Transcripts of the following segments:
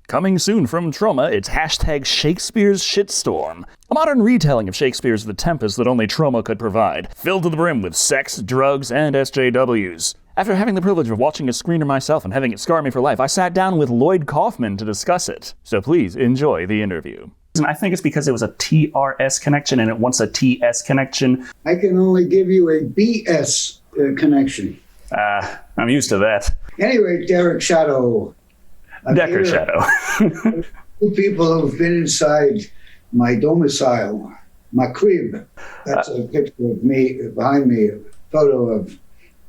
Coming soon from Troma, it's hashtag Shakespeare's Shitstorm, a modern retelling of Shakespeare's The Tempest that only Troma could provide, filled to the brim with sex, drugs, and SJWs. After having the privilege of watching a screener myself and having it scar me for life, I sat down with Lloyd Kaufman to discuss it. So please enjoy the interview. And I think it's because it was a TRS connection and it wants a TS connection. I can only give you a BS connection. I'm used to that. Anyway, Derek Shado. Decker Shado. People who've been inside my domicile, my crib. That's a picture of me, behind me, a photo of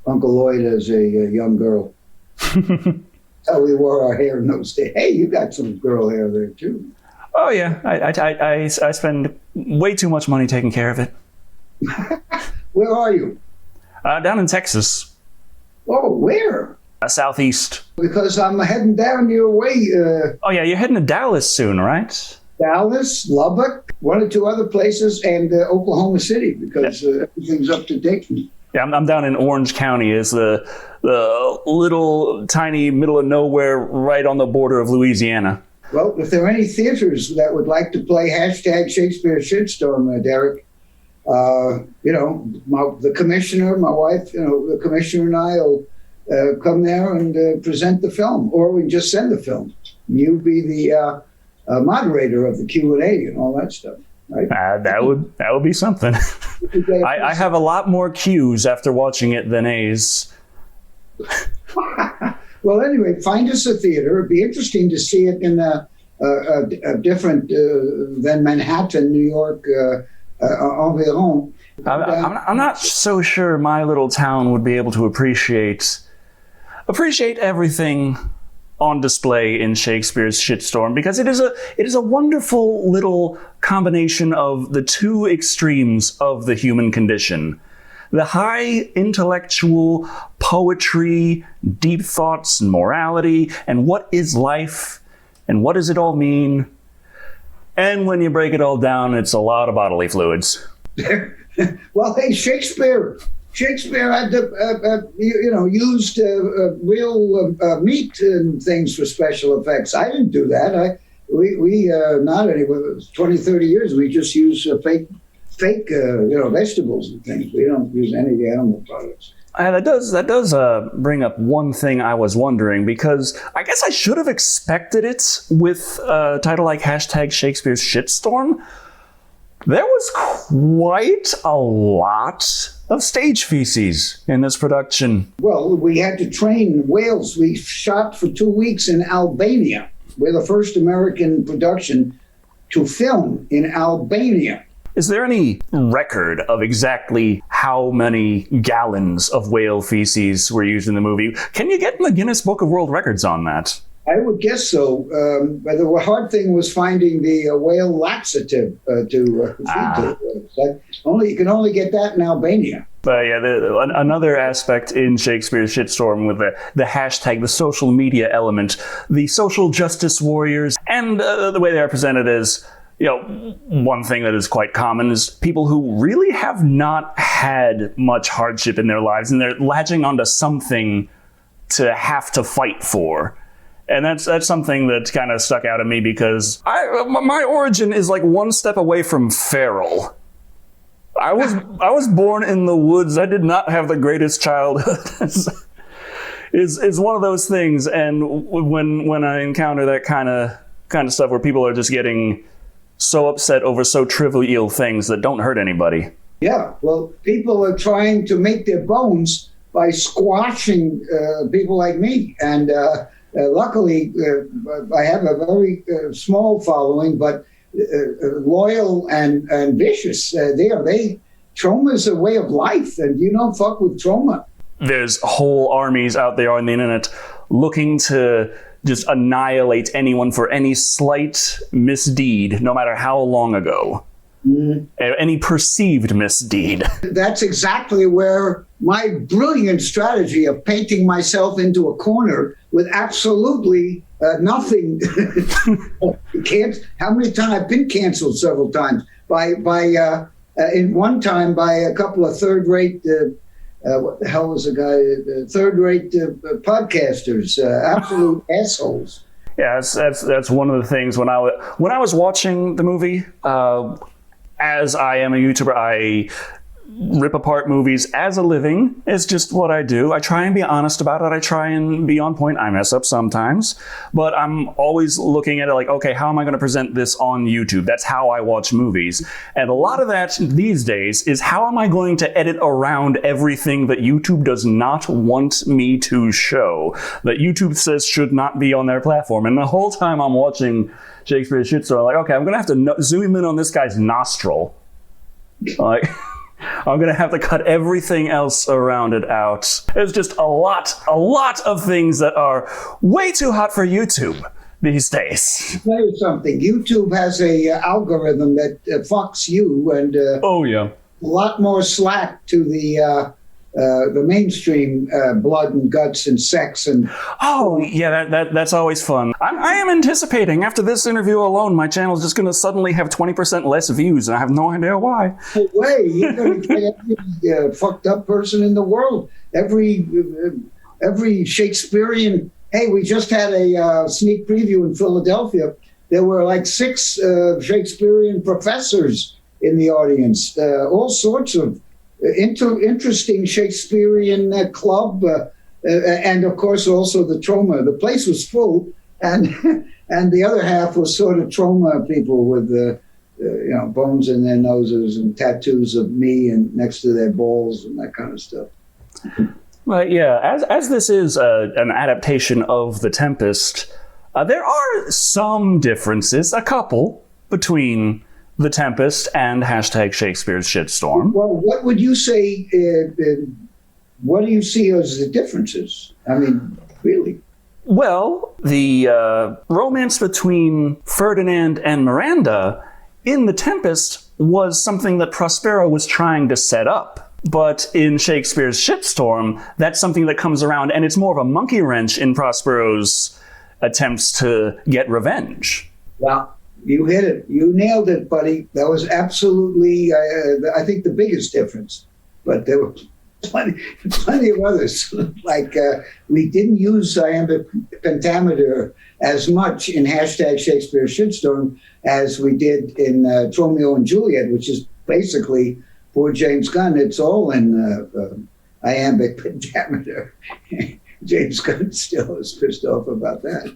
Uncle Lloyd as a young girl. How we wore our hair in those days. Hey, you got some girl hair there too. Oh yeah, I spend way too much money taking care of it. Where are you? Down in Texas. Oh, where? Southeast. Because I'm heading down your way. Oh yeah, you're heading to Dallas soon, right? Dallas, Lubbock, one or two other places, and Oklahoma City, because everything's up to date. Yeah, I'm down in Orange County. It's the little tiny middle of nowhere right on the border of Louisiana. Well, if there are any theaters that would like to play hashtag Shakespeare Shitstorm, Derek, the commissioner, my wife, the commissioner and I will come there and present the film, or we can just send the film. You be the moderator of the Q&A and all that stuff. Right? That would be something. I have a lot more Q's after watching it than A's. Well, anyway, find us a theater. It'd be interesting to see it in a different than Manhattan, New York, environ. I'm not so sure my little town would be able to appreciate everything on display in Shakespeare's Shitstorm, because it is a wonderful little combination of the two extremes of the human condition. The high intellectual poetry, deep thoughts and morality, and what is life, and what does it all mean? And when you break it all down, it's a lot of bodily fluids. Well, hey, Shakespeare had used real meat and things for special effects. I didn't do that. We not anyway. 20, 30 years, we just use fake vegetables and things. We don't use any animal products. That does bring up one thing I was wondering, because I guess I should have expected it with a title like hashtag Shakespeare's Shitstorm. There was quite a lot of stage feces in this production. Well, we had to train whales. We shot for 2 weeks in Albania. We're the first American production to film in Albania. Is there any record of exactly how many gallons of whale feces were used in the movie? Can you get in the Guinness Book of World Records on that? I would guess so. But the hard thing was finding the whale laxative to feed to. You can only get that in Albania. Another aspect in Shakespeare's Shitstorm with the hashtag, the social media element, the social justice warriors, and the way they're presented as, one thing that is quite common is people who really have not had much hardship in their lives, and they're latching onto something to have to fight for. And that's something that kind of stuck out at me, because my origin is like one step away from feral. I was born in the woods. I did not have the greatest childhood. is one of those things, and when I encounter that kind of stuff where people are just getting so upset over so trivial things that don't hurt anybody. Yeah, well, people are trying to make their bones by squashing people like me, and luckily I have a very small following, but loyal and vicious. Troma is a way of life, and you don't fuck with Troma. There's whole armies out there on the internet looking to just annihilate anyone for any slight misdeed, no matter how long ago. Any perceived misdeed. That's exactly where my brilliant strategy of painting myself into a corner with absolutely nothing. How many times I've been canceled several times by in one time by a couple of third-rate what the hell was the guy? Third-rate podcasters, absolute assholes. Yeah, that's one of the things when I was watching the movie. As I am a YouTuber, I rip apart movies as a living. It's just what I do. I try and be honest about it. I try and be on point. I mess up sometimes, but I'm always looking at it like, okay, how am I going to present this on YouTube? That's how I watch movies. And a lot of that these days is how am I going to edit around everything that YouTube does not want me to show, that YouTube says should not be on their platform. And the whole time I'm watching Shakespeare's Shitstorm, I'm like, okay, I'm going to have to zoom in on this guy's nostril. Like... I'm going to have to cut everything else around it out. There's just a lot of things that are way too hot for YouTube these days. I'll tell you something. YouTube has a algorithm that fucks you and oh yeah, a lot more slack to the mainstream blood and guts and sex and. Oh yeah, that's always fun. I am anticipating after this interview alone, my channel is just going to suddenly have 20% less views, and I have no idea why. No way! You're going to get every fucked up person in the world. Every Shakespearean. Hey, we just had a sneak preview in Philadelphia. There were like 6 Shakespearean professors in the audience. All sorts of interesting Shakespearean club, and of course also the Troma. The place was full, and the other half was sort of Troma people with bones in their noses and tattoos of me and next to their balls and that kind of stuff. Well, yeah, as this is an adaptation of The Tempest, there are some differences, a couple, between The Tempest and #Shakespeare's Shitstorm. Well, what would you say, what do you see as the differences? I mean, really? Well, the romance between Ferdinand and Miranda in The Tempest was something that Prospero was trying to set up. But in Shakespeare's Shitstorm, that's something that comes around, and it's more of a monkey wrench in Prospero's attempts to get revenge. Well, you hit it. You nailed it, buddy. That was absolutely, I think, the biggest difference. But there were plenty of others. Like we didn't use iambic pentameter as much in #Shakespeare's Shitstorm as we did in Romeo and Juliet, which is basically for James Gunn. It's all in iambic pentameter. James Gunn still is pissed off about that.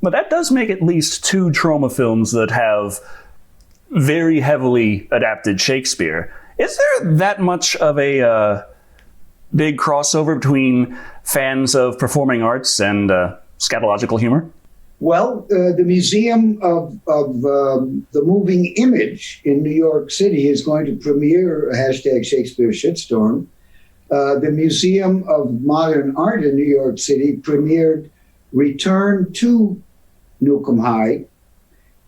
But that does make at least 2 Troma films that have very heavily adapted Shakespeare. Is there that much of a big crossover between fans of performing arts and scatological humor? Well, the Museum of the Moving Image in New York City is going to premiere #Shakespeare's Shitstorm. The Museum of Modern Art in New York City premiered Return to Newcomb High,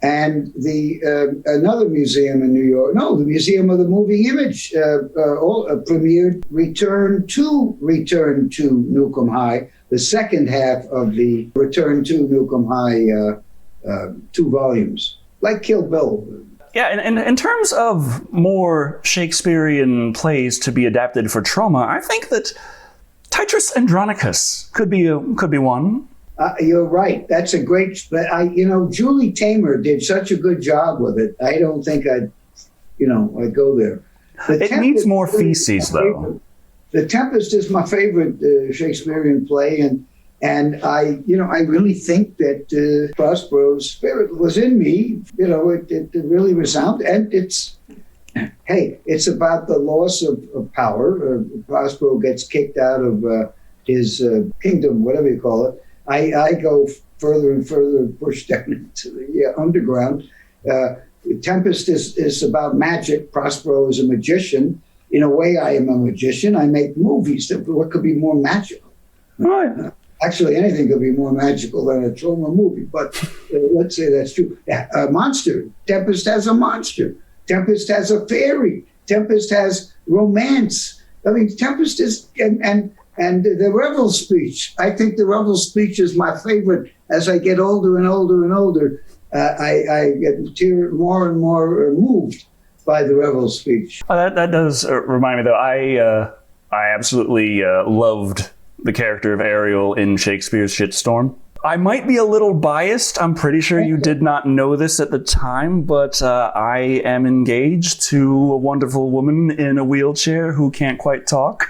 and the another museum in New York, the Museum of the Moving Image premiered Return to Newcomb High, the second half of the Return to Newcomb High 2 volumes, like Kill Bill. Yeah, and in terms of more Shakespearean plays to be adapted for Troma, I think that Titus Andronicus could be one. You're right. That's a great. But Julie Taymor did such a good job with it. I don't think I'd go there. It needs more feces, though. The Tempest is my favorite Shakespearean play, and I really think that Prospero's spirit was in me. It really resounded, and it's about the loss of power. Prospero gets kicked out of his kingdom, whatever you call it. I go further and further, pushed down into the underground. Tempest is about magic. Prospero is a magician. In a way, I am a magician. I make movies. What could be more magical? Right. Actually, anything could be more magical than a Troma movie, but let's say that's true. A monster. Tempest has a monster. Tempest has a fairy. Tempest has romance. I mean, Tempest is, and the Revel speech. I think the Revel speech is my favorite. As I get older and older and older, I get more and more moved by the Revel speech. That does remind me, though. I absolutely loved the character of Ariel in Shakespeare's Shitstorm. I might be a little biased. I'm pretty sure you did not know this at the time, but I am engaged to a wonderful woman in a wheelchair who can't quite talk.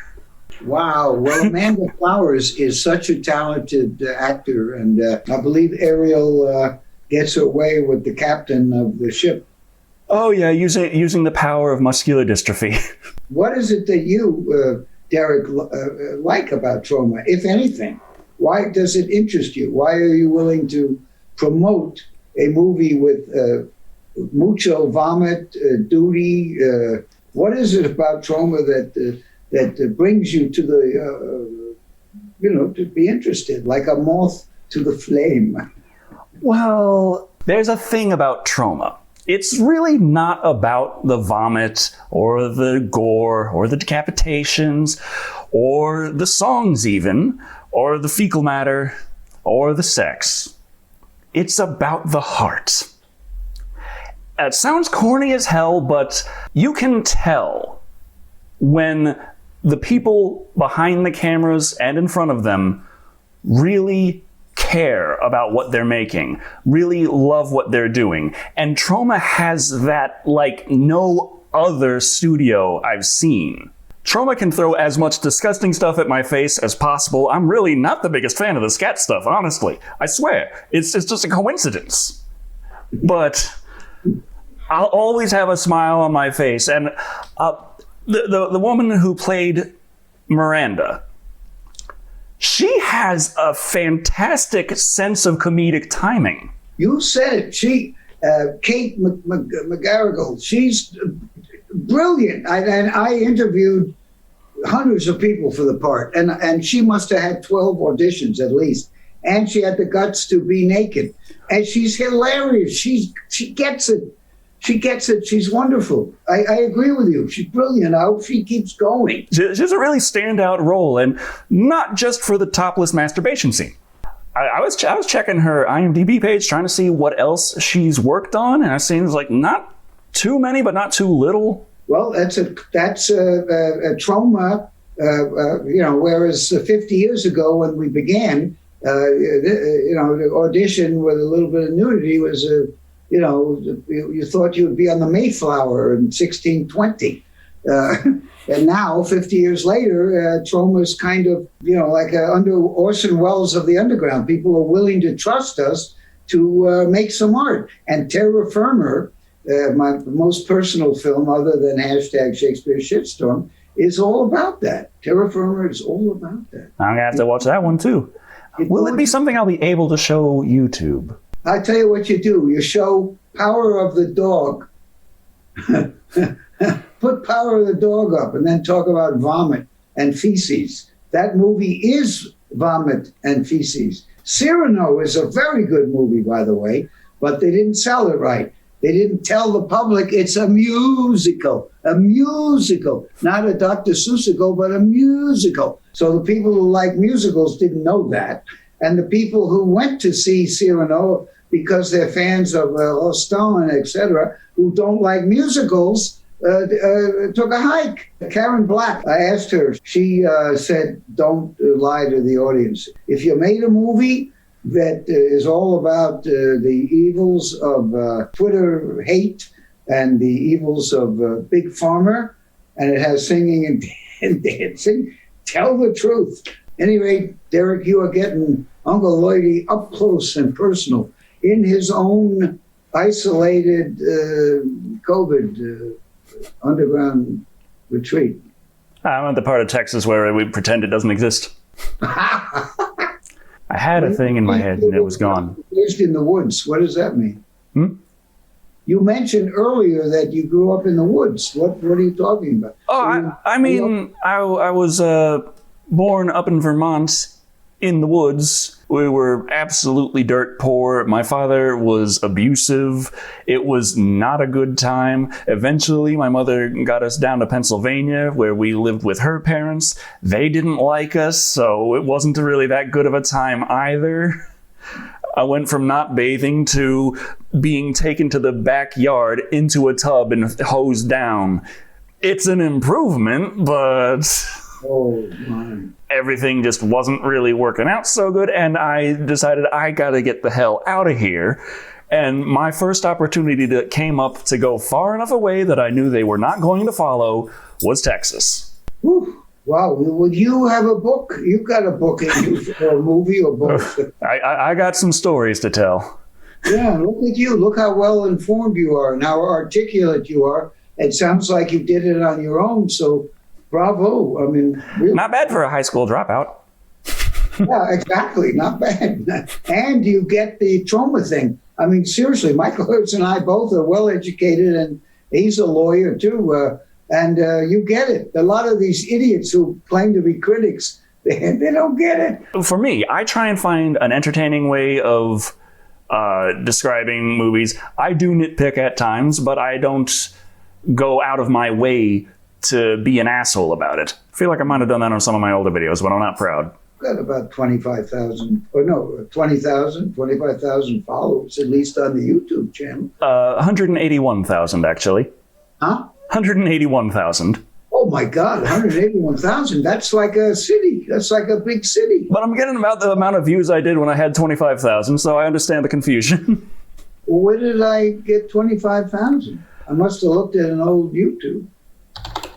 Wow. Well, Amanda Flowers is such a talented actor, and I believe Ariel gets her way with the captain of the ship. Oh, yeah, using the power of muscular dystrophy. What is it that you, Derek, like about Troma, if anything? Why does it interest you? Why are you willing to promote a movie with mucho vomit, duty? What is it about Troma that brings you to the, to be interested, like a moth to the flame? Well, there's a thing about Troma. It's really not about the vomit or the gore or the decapitations or the songs even, or the fecal matter or the sex. It's about the heart. It sounds corny as hell, but you can tell when the people behind the cameras and in front of them really care about what they're making, really love what they're doing. And Troma has that like no other studio I've seen. Troma can throw as much disgusting stuff at my face as possible. I'm really not the biggest fan of the scat stuff, honestly. I swear. It's just a coincidence. But I'll always have a smile on my face. And the woman who played Miranda, she has a fantastic sense of comedic timing. You said it. Kate McGarrigle, she's brilliant. I interviewed hundreds of people for the part, and she must have had 12 auditions at least. And she had the guts to be naked. And she's hilarious. She gets it. She gets it. She's wonderful. I agree with you. She's brilliant. I hope she keeps going. She has a really standout role, and not just for the topless masturbation scene. I was checking her IMDb page, trying to see what else she's worked on, and I seen like not too many, but not too little. Well, that's a Troma. Whereas 50 years ago when we began, the audition with a little bit of nudity was you thought you would be on the Mayflower in 1620. And now, 50 years later, Troma's kind of, like under Orson Welles of the underground. People are willing to trust us to make some art. And Terra Firma, my most personal film other than #Shakespeare Shitstorm, is all about that. Terra Firma is all about that. I'm going to have to watch that one too. Will it be something I'll be able to show YouTube? I tell you what you do. You show Power of the Dog. Put Power of the Dog up and then talk about vomit and feces. That movie is vomit and feces. Cyrano is a very good movie, by the way, but they didn't sell it right. They didn't tell the public it's a musical, not a Dr. Seussical, but a musical. So the people who like musicals didn't know that. And the people who went to see Cyrano because they're fans of Rostand, etc., who don't like musicals, took a hike. Karen Black, I asked her, she said, don't lie to the audience. If you made a movie that is all about the evils of Twitter hate and the evils of Big Pharma, and it has singing and dancing, tell the truth. Anyway, Derek, you are getting Uncle Lloydie up close and personal in his own isolated COVID underground retreat. I'm at the part of Texas where we pretend it doesn't exist. I had a thing in my head and it was gone. Raised in the woods. What does that mean? You mentioned earlier that you grew up in the woods. What are you talking about? Oh, I was born up in Vermont in the woods. We were absolutely dirt poor. My father was abusive. It was not a good time. Eventually, my mother got us down to Pennsylvania, where we lived with her parents. They didn't like us, so it wasn't really that good of a time either. I went from not bathing to being taken to the backyard into a tub and hosed down. It's an improvement, but Oh, my. Everything just wasn't really working out so good, and I decided I gotta get the hell out of here. And my first opportunity that came up to go far enough away that I knew they were not going to follow was Texas. Whew. Wow, would you have a book? You've got a book in you, or a movie or both. I got some stories to tell. Yeah, look at you. Look how well informed you are and how articulate you are. It sounds like you did it on your own, so bravo. I mean, really. Not bad for a high school dropout. Yeah, exactly. Not bad. And you get the Troma thing. I mean, seriously, Michael Hertz and I both are well educated, and he's a lawyer too. And you get it. A lot of these idiots who claim to be critics, they don't get it. For me, I try and find an entertaining way of describing movies. I do nitpick at times, but I don't go out of my way to be an asshole about it. I feel like I might have done that on some of my older videos, but I'm not proud. Got about 25,000, or no, 20,000, 25,000 followers, at least on the YouTube channel. 181,000, actually. Huh? 181,000. Oh my God, 181,000. That's like a city. That's like a big city. But I'm getting about the amount of views I did when I had 25,000, so I understand the confusion. Well, where did I get 25,000? I must have looked at an old YouTube.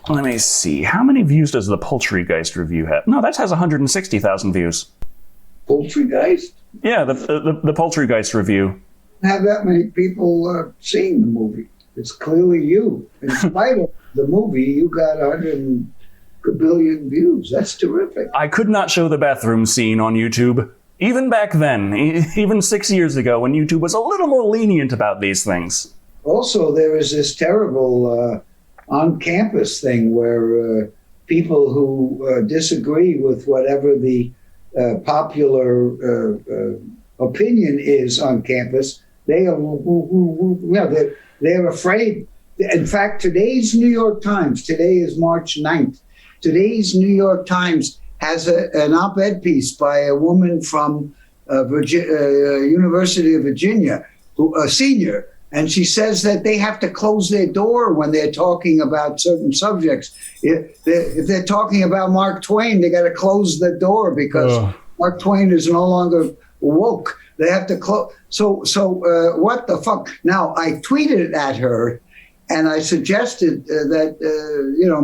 Let me see. How many views does the Poultrygeist review have? No, that has 160,000 views. Poultrygeist? Yeah, the Poultrygeist review. Have that many people seeing the movie. It's clearly you. In spite of the movie, you got 100 billion views. That's terrific. I could not show the bathroom scene on YouTube. Even back then, even 6 years ago, when YouTube was a little more lenient about these things. Also, there is this terrible on-campus thing where people who disagree with whatever the popular opinion is on campus, they're afraid. In fact, today's New York Times, today is March 9th, today's New York Times has an op-ed piece by a woman from University of Virginia, a senior, and she says that they have to close their door when they're talking about certain subjects. If they're talking about Mark Twain, they got to close the door because Mark Twain is no longer woke. They have to close. So what the fuck? Now, I tweeted at her, and I suggested that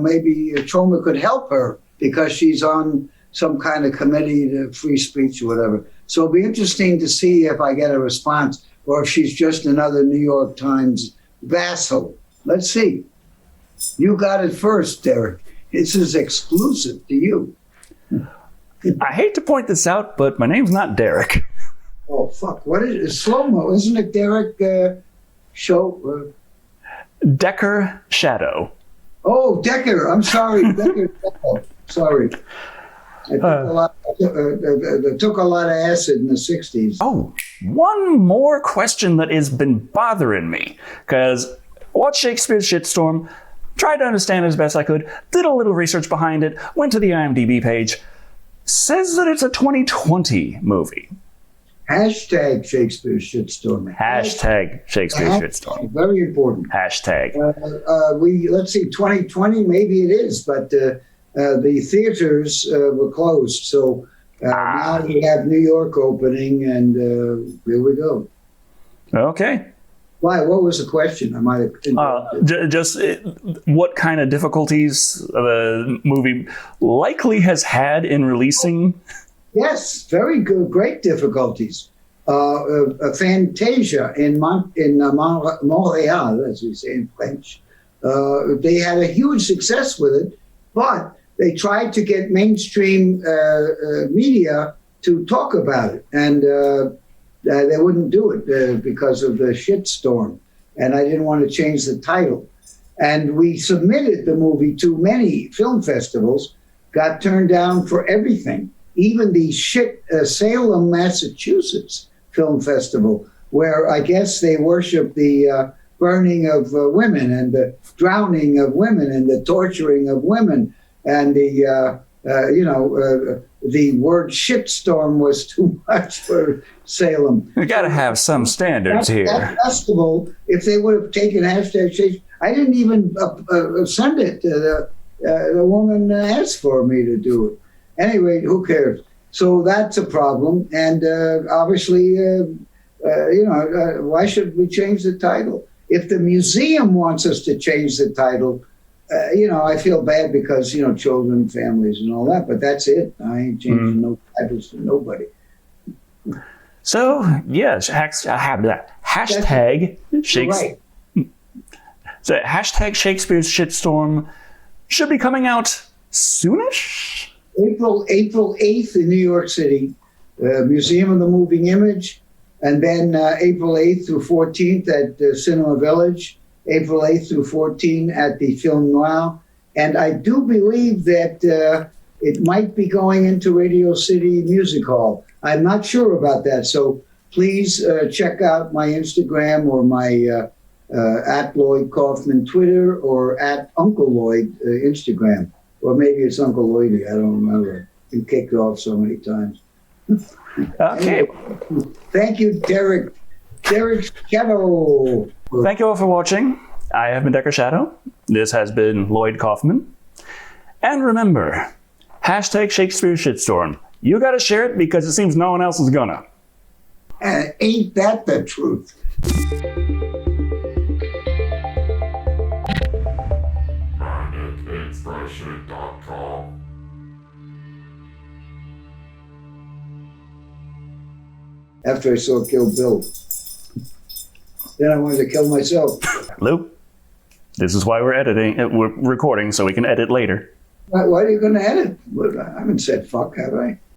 maybe Troma could help her because she's on some kind of committee to free speech or whatever. So it'll be interesting to see if I get a response, or if she's just another New York Times vassal. Let's see. You got it first, Derek. This is exclusive to you. I hate to point this out, but my name's not Derek. Oh, fuck. What is it? Slow-mo. Isn't it Derek Show? Decker Shado. Oh, Decker. I'm sorry. Decker. Sorry. I took a lot of acid in the 60s. Oh, one more question that has been bothering me. Because watched Shakespeare's Shitstorm, tried to understand it as best I could, did a little research behind it, went to the IMDb page, says that it's a 2020 movie. Hashtag Shakespeare's Shitstorm. Hashtag Shakespeare's Shitstorm. Very important. Hashtag. Let's see, 2020, maybe it is, but the theaters were closed. So now we have New York opening, and here we go. Okay. Why? What was the question? I might have just what kind of difficulties the movie likely has had in releasing? Yes, very good, great difficulties. Fantasia in Montreal, as we say in French, they had a huge success with it, but they tried to get mainstream media to talk about it, and they wouldn't do it because of the shitstorm, and I didn't want to change the title. And we submitted the movie to many film festivals, got turned down for everything. Even the Salem, Massachusetts Film Festival, where I guess they worship the burning of women and the drowning of women and the torturing of women. And the word shitstorm was too much for Salem. We got to have some standards here. That festival, if they would have taken hashtag Shakespeare, I didn't even send it. the woman asked for me to do it. Anyway, who cares? So that's a problem. And obviously, why should we change the title? If the museum wants us to change the title, I feel bad because, children, families, and all that. But that's it. I ain't changing no titles for nobody. So, yes, hashtag Shakespeare. Right. So, hashtag Shakespeare's Shitstorm should be coming out soonish? April 8th in New York City, Museum of the Moving Image, and then April 8th through 14th at Cinema Village, April 8th through 14th at the Film Noir. And I do believe that it might be going into Radio City Music Hall. I'm not sure about that, so please check out my Instagram or my at Lloyd Kaufman Twitter or at Uncle Lloyd Instagram. Or maybe it's Uncle Lloydie, I don't remember. Been kicked off so many times. Okay. Anyway, thank you, Derek. Derek Shado. Thank you all for watching. I have been Decker Shado. This has been Lloyd Kaufman. And remember, hashtag Shakespeare's Shitstorm. You gotta share it because it seems no one else is gonna. Ain't that the truth? After I saw Kill Bill. Then I wanted to kill myself. Lou, this is why we're editing. We're recording so we can edit later. Why are you going to edit? I haven't said fuck, have I?